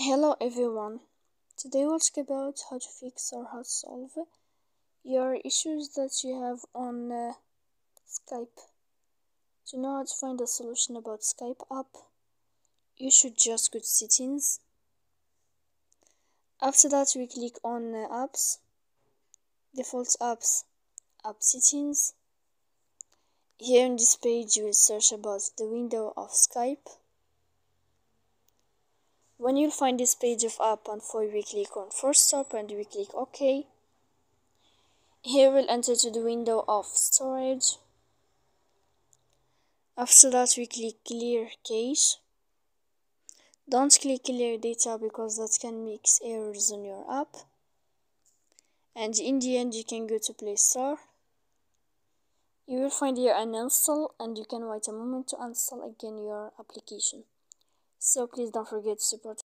Hello everyone. Today we'll talk about how to fix or how to solve your issues that you have on Skype. To know how to find a solution about Skype app, you should just go to settings. After that, we click on apps, default apps, app settings. Here on this page, you will search about the window of Skype. When you'll find this page of app and for we click on force stop and we click OK. Here we'll enter to the window of storage. After that we click clear cache. Don't click clear data because that can make errors on your app. And in the end you can go to Play Store. You will find here uninstall and you can wait a moment to install again your application. So please don't forget to support